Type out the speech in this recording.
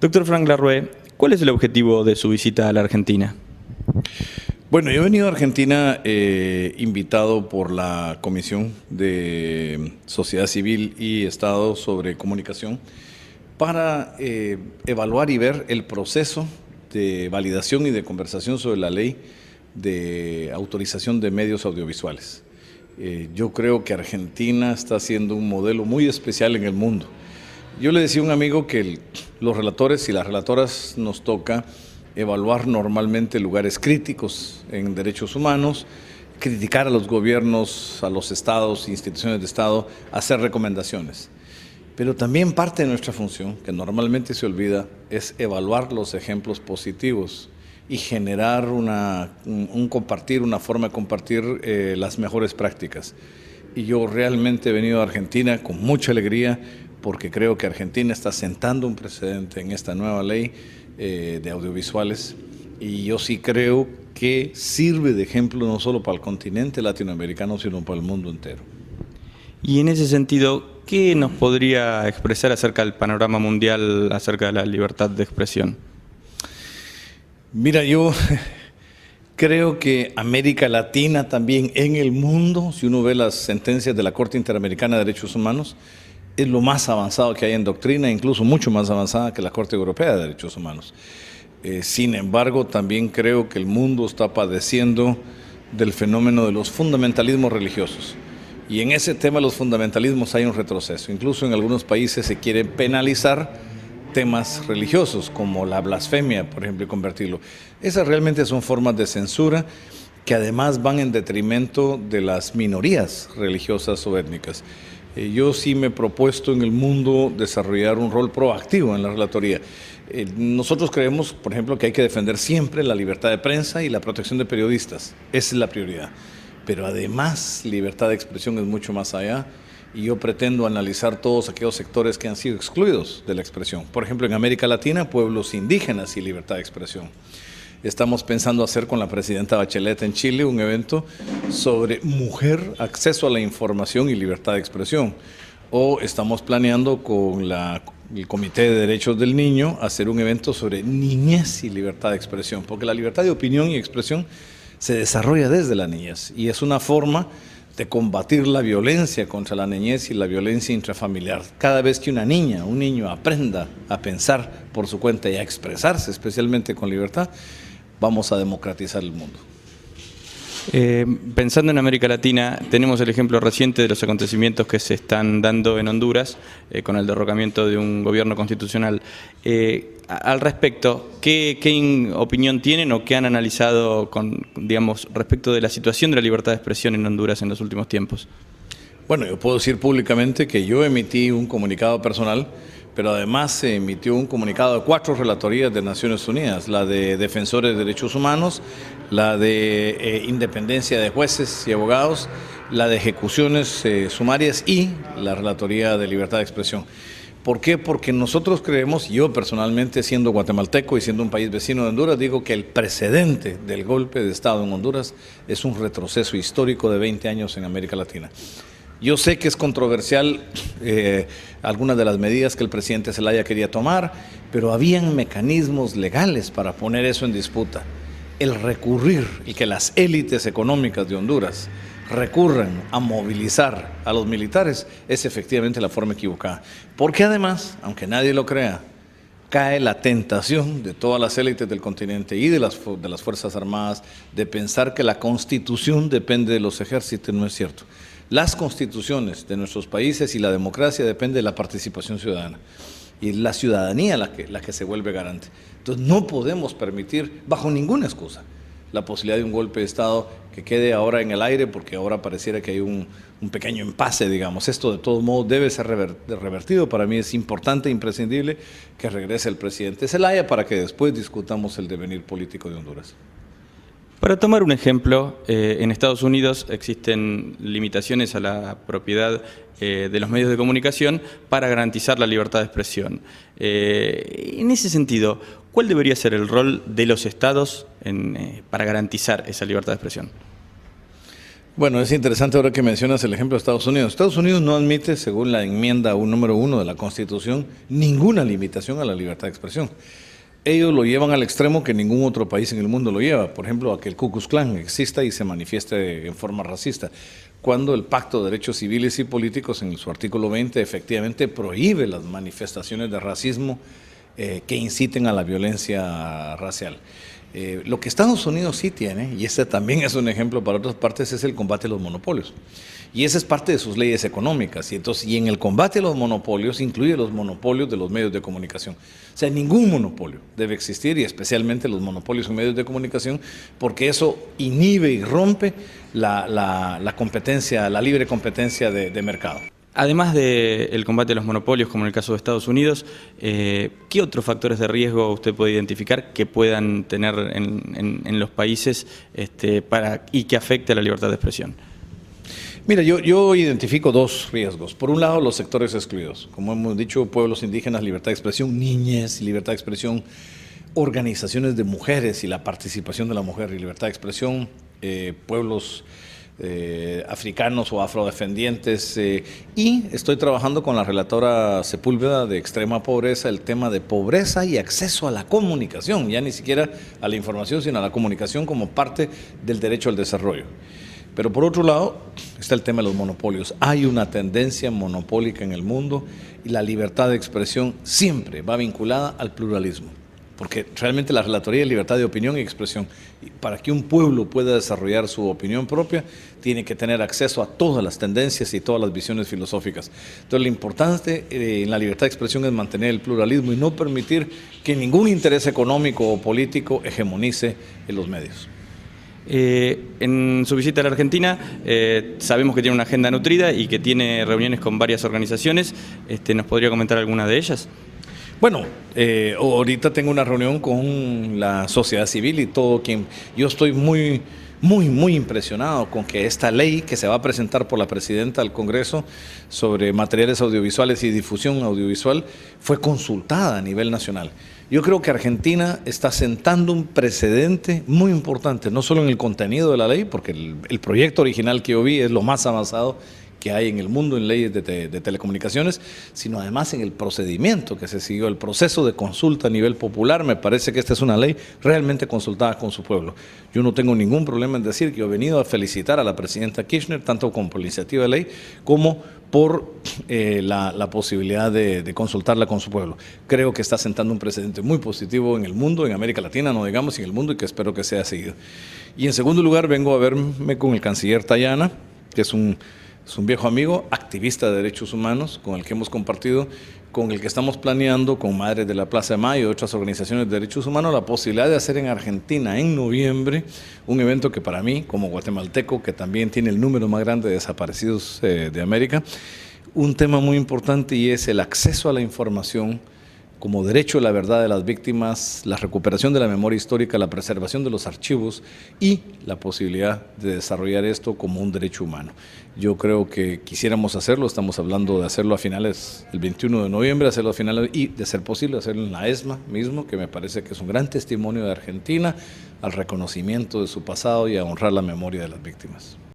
Doctor Frank Larrué, ¿cuál es el objetivo de su visita a la Argentina? Bueno, yo he venido a Argentina invitado por la Comisión de Sociedad Civil y Estado sobre Comunicación para evaluar y ver el proceso de validación y de conversación sobre la ley de autorización de medios audiovisuales. Yo creo que Argentina está siendo un modelo muy especial en el mundo. Yo le decía a un amigo que los relatores y las relatoras nos toca evaluar normalmente lugares críticos en derechos humanos, criticar a los gobiernos, a los estados, instituciones de estado, hacer recomendaciones. Pero también parte de nuestra función, que normalmente se olvida, es evaluar los ejemplos positivos y generar una forma de compartir las mejores prácticas. Y yo realmente he venido a Argentina con mucha alegría porque creo que Argentina está sentando un precedente en esta nueva ley de audiovisuales y yo sí creo que sirve de ejemplo no solo para el continente latinoamericano, sino para el mundo entero. Y en ese sentido, ¿qué nos podría expresar acerca del panorama mundial, acerca de la libertad de expresión? Mira, yo creo que América Latina también en el mundo, si uno ve las sentencias de la Corte Interamericana de Derechos Humanos, es lo más avanzado que hay en doctrina, incluso mucho más avanzada que la Corte Europea de Derechos Humanos. Sin embargo, también creo que el mundo está padeciendo del fenómeno de los fundamentalismos religiosos. Y en ese tema de los fundamentalismos hay un retroceso. Incluso en algunos países se quiere penalizar temas religiosos, como la blasfemia, por ejemplo, y convertirlo. Esas realmente son formas de censura que además van en detrimento de las minorías religiosas o étnicas. Yo sí me he propuesto en el mundo desarrollar un rol proactivo en la relatoría. Nosotros creemos, por ejemplo, que hay que defender siempre la libertad de prensa y la protección de periodistas. Esa es la prioridad. Pero además, libertad de expresión es mucho más allá y yo pretendo analizar todos aquellos sectores que han sido excluidos de la expresión. Por ejemplo, en América Latina, pueblos indígenas y libertad de expresión. Estamos pensando hacer con la presidenta Bachelet en Chile un evento sobre mujer, acceso a la información y libertad de expresión. O estamos planeando con el Comité de Derechos del Niño hacer un evento sobre niñez y libertad de expresión, porque la libertad de opinión y expresión se desarrolla desde la niñez y es una forma de combatir la violencia contra la niñez y la violencia intrafamiliar. Cada vez que una niña, un niño aprenda a pensar por su cuenta y a expresarse, especialmente con libertad, vamos a democratizar el mundo. Pensando en América Latina, tenemos el ejemplo reciente de los acontecimientos que se están dando en Honduras con el derrocamiento de un gobierno constitucional. Al respecto, ¿qué opinión tienen o qué han analizado respecto de la situación de la libertad de expresión en Honduras en los últimos tiempos? Bueno, yo puedo decir públicamente que yo emití un comunicado personal, pero además se emitió un comunicado de 4 relatorías de Naciones Unidas, la de Defensores de Derechos Humanos, la de Independencia de Jueces y Abogados, la de Ejecuciones Sumarias y la Relatoría de Libertad de Expresión. ¿Por qué? Porque nosotros creemos, yo personalmente siendo guatemalteco y siendo un país vecino de Honduras, digo que el precedente del golpe de Estado en Honduras es un retroceso histórico de 20 años en América Latina. Yo sé que es controversial algunas de las medidas que el presidente Zelaya quería tomar, pero habían mecanismos legales para poner eso en disputa. El recurrir y que las élites económicas de Honduras recurran a movilizar a los militares es efectivamente la forma equivocada. Porque además, aunque nadie lo crea, cae la tentación de todas las élites del continente y de las Fuerzas Armadas de pensar que la Constitución depende de los ejércitos. No es cierto. Las constituciones de nuestros países y la democracia depende de la participación ciudadana y la ciudadanía la que se vuelve garante. Entonces no podemos permitir bajo ninguna excusa la posibilidad de un golpe de Estado que quede ahora en el aire porque ahora pareciera que hay un pequeño impasse, digamos. Esto de todos modos debe ser revertido. Para mí es importante e imprescindible que regrese el presidente Zelaya para que después discutamos el devenir político de Honduras. Para tomar un ejemplo, en Estados Unidos existen limitaciones a la propiedad de los medios de comunicación para garantizar la libertad de expresión. En ese sentido, ¿cuál debería ser el rol de los estados para garantizar esa libertad de expresión? Bueno, es interesante ahora que mencionas el ejemplo de Estados Unidos. Estados Unidos no admite, según la enmienda número 1 de la Constitución, ninguna limitación a la libertad de expresión. Ellos lo llevan al extremo que ningún otro país en el mundo lo lleva. Por ejemplo, a que el Ku Klux Klan exista y se manifieste en forma racista, cuando el Pacto de Derechos Civiles y Políticos, en su artículo 20, efectivamente prohíbe las manifestaciones de racismo que inciten a la violencia racial. Lo que Estados Unidos sí tiene, y este también es un ejemplo para otras partes, es el combate a los monopolios. Y esa es parte de sus leyes económicas. Y en el combate a los monopolios incluye los monopolios de los medios de comunicación. O sea, ningún monopolio debe existir, y especialmente los monopolios en medios de comunicación, porque eso inhibe y rompe la competencia, la libre competencia de mercado. Además del combate a los monopolios, como en el caso de Estados Unidos, ¿qué otros factores de riesgo usted puede identificar que puedan tener en los países y que afecte a la libertad de expresión? Mira, yo identifico dos riesgos. Por un lado, los sectores excluidos. Como hemos dicho, pueblos indígenas, libertad de expresión, niñez, libertad de expresión, organizaciones de mujeres y la participación de la mujer y libertad de expresión, pueblos africanos o afrodescendientes, y estoy trabajando con la relatora Sepúlveda de Extrema Pobreza el tema de pobreza y acceso a la comunicación, ya ni siquiera a la información, sino a la comunicación como parte del derecho al desarrollo. Pero por otro lado está el tema de los monopolios. Hay una tendencia monopólica en el mundo y la libertad de expresión siempre va vinculada al pluralismo. Porque realmente la relatoría es libertad de opinión y expresión. Y para que un pueblo pueda desarrollar su opinión propia, tiene que tener acceso a todas las tendencias y todas las visiones filosóficas. Entonces, lo importante en la libertad de expresión es mantener el pluralismo y no permitir que ningún interés económico o político hegemonice en los medios. En su visita a la Argentina, sabemos que tiene una agenda nutrida y que tiene reuniones con varias organizaciones. ¿Nos podría comentar alguna de ellas? Bueno, ahorita tengo una reunión con la sociedad civil y todo quien. Yo estoy muy impresionado con que esta ley que se va a presentar por la presidenta al Congreso sobre materiales audiovisuales y difusión audiovisual fue consultada a nivel nacional. Yo creo que Argentina está sentando un precedente muy importante, no solo en el contenido de la ley, porque el proyecto original que yo vi es lo más avanzado que hay en el mundo en leyes de telecomunicaciones, sino además en el procedimiento que se siguió, el proceso de consulta a nivel popular. Me parece que esta es una ley realmente consultada con su pueblo. Yo no tengo ningún problema en decir que yo he venido a felicitar a la presidenta Kirchner, tanto por la iniciativa de ley como por la posibilidad de consultarla con su pueblo. Creo que está sentando un precedente muy positivo en el mundo, en América Latina, no digamos, en el mundo, y que espero que sea seguido. Y en segundo lugar, vengo a verme con el canciller Tayana, que es un viejo amigo, activista de derechos humanos, con el que hemos compartido, con el que estamos planeando, con Madres de la Plaza de Mayo y otras organizaciones de derechos humanos, la posibilidad de hacer en Argentina, en noviembre, un evento que para mí, como guatemalteco, que también tiene el número más grande de desaparecidos de América, un tema muy importante, y es el acceso a la información como derecho a la verdad de las víctimas, la recuperación de la memoria histórica, la preservación de los archivos y la posibilidad de desarrollar esto como un derecho humano. Yo creo que quisiéramos hacerlo, estamos hablando de hacerlo a finales, el 21 de noviembre, hacerlo a finales, y de ser posible hacerlo en la ESMA mismo, que me parece que es un gran testimonio de Argentina al reconocimiento de su pasado y a honrar la memoria de las víctimas.